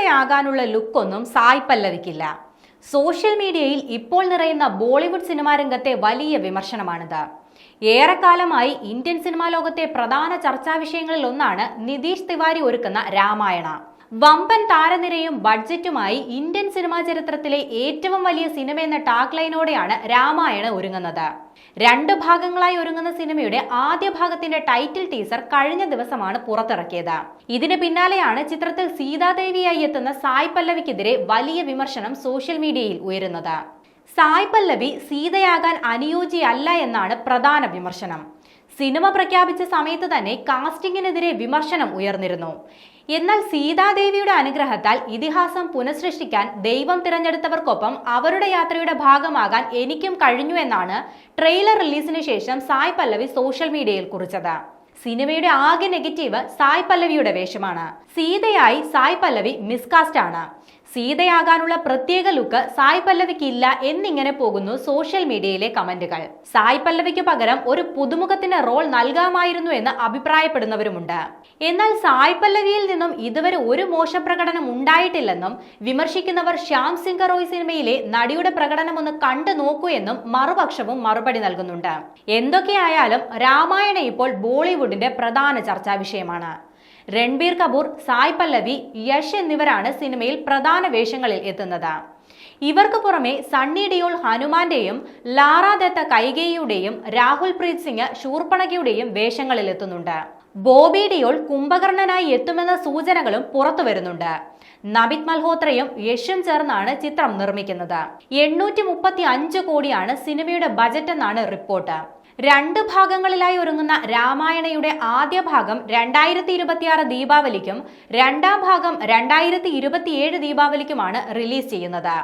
സീതയാകാനുള്ള ലുക്കൊന്നും Sai പല്ലവിക്കില്ല. Social മീഡിയയിൽ ഇപ്പോൾ നിറയുന്ന ബോളിവുഡ് സിനിമാ രംഗത്തെ വലിയ വിമർശനമാണിത്. ഏറെക്കാലമായി ഇന്ത്യൻ സിനിമാ ലോകത്തെ പ്രധാന ചർച്ചാ വിഷയങ്ങളിൽ ഒന്നാണ് നിതീഷ് തിവാരി ഒരുക്കുന്ന രാമായണ. വമ്പൻ താരനിരയും ബഡ്ജറ്റുമായി ഇന്ത്യൻ സിനിമാ ചരിത്രത്തിലെ ഏറ്റവും വലിയ സിനിമ എന്ന ടാഗ് ലൈനോടെയാണ് രാമായണ ഒരുങ്ങുന്നത്. 2 ഭാഗങ്ങളായി ഒരുങ്ങുന്ന സിനിമയുടെ ആദ്യ ഭാഗത്തിന്റെ ടൈറ്റിൽ ടീസർ കഴിഞ്ഞ ദിവസമാണ് പുറത്തിറക്കിയത്. ഇതിന് പിന്നാലെയാണ് ചിത്രത്തിൽ സീതാദേവിയായി എത്തുന്ന സായ് പല്ലവിക്കെതിരെ വലിയ വിമർശനം സോഷ്യൽ മീഡിയയിൽ ഉയരുന്നത്. സായ് പല്ലവി സീതയാകാൻ അനുയോജ്യയല്ല എന്നാണ് പ്രധാന വിമർശനം. സിനിമ പ്രഖ്യാപിച്ച സമയത്ത് തന്നെ കാസ്റ്റിംഗിനെതിരെ വിമർശനം ഉയർന്നിരുന്നു. എന്നാൽ സീതാദേവിയുടെ അനുഗ്രഹത്താൽ ഇതിഹാസം പുനഃസൃഷ്ടിക്കാൻ ദൈവം തിരഞ്ഞെടുത്തവർക്കൊപ്പം അവരുടെ യാത്രയുടെ ഭാഗമാകാൻ എനിക്കും കഴിഞ്ഞു എന്നാണ് ട്രെയിലർ റിലീസിന് ശേഷം സായ് പല്ലവി സോഷ്യൽ മീഡിയയിൽ കുറിച്ചത്. സിനിമയുടെ ആകെ നെഗറ്റീവ് സായ് പല്ലവിയുടെ വേഷമാണ്. സീതയായി സായ് പല്ലവി മിസ്കാസ്റ്റ് ആണ്. സീതയാകാനുള്ള പ്രത്യേക ലുക്ക് സായ് പല്ലവിക്ക് ഇല്ല എന്നിങ്ങനെ പോകുന്നു സോഷ്യൽ മീഡിയയിലെ കമന്റുകൾ. സായ് പല്ലവിക്ക് പകരം ഒരു പുതുമുഖത്തിന് റോൾ നൽകാമായിരുന്നു എന്ന് അഭിപ്രായപ്പെടുന്നവരുമുണ്ട്. എന്നാൽ സായ് പല്ലവിയിൽ നിന്നും ഇതുവരെ ഒരു മോശപ്രകടനം ഉണ്ടായിട്ടില്ലെന്നും വിമർശിക്കുന്നവർ ശ്യാം സിംഗ് റോയ് സിനിമയിലെ നടിയുടെ പ്രകടനം ഒന്ന് കണ്ടു നോക്കൂ എന്നും മറുപക്ഷവും മറുപടി നൽകുന്നുണ്ട്. എന്തൊക്കെയായാലും രാമായണ ഇപ്പോൾ ബോളിവുഡിന്റെ പ്രധാന ചർച്ചാ വിഷയമാണ്. രൺബീർ കപൂർ, സായ് പല്ലവി, യശ് എന്നിവരാണ് സിനിമയിൽ പ്രധാന വേഷങ്ങളിൽ എത്തുന്നത്. ഇവർക്ക് പുറമെ സണ്ണി ഡിയോൾ ഹനുമാന്റെയും ലാറ ദത്ത കൈകേയിയുടെയും രാഹുൽ പ്രീത് സിംഗ് ശൂർപ്പണഖയുടെയും വേഷങ്ങളിൽ എത്തുന്നുണ്ട്. ബോബി ഡിയോൾ കുംഭകർണനായി എത്തുമെന്ന സൂചനകളും പുറത്തു വരുന്നുണ്ട്. നമിത് മൽഹോത്രയും യശും ചേർന്നാണ് ചിത്രം നിർമ്മിക്കുന്നത്. 835 കോടിയാണ് സിനിമയുടെ ബജറ്റ് എന്നാണ് റിപ്പോർട്ട്. 2 ഭാഗങ്ങളിലായി ഒരുങ്ങുന്ന രാമായണയുടെ ആദ്യ ഭാഗം 2026 ദീപാവലിക്കും 2ാം ഭാഗം 2027 ദീപാവലിക്കുമാണ് റിലീസ് ചെയ്യുന്നത്.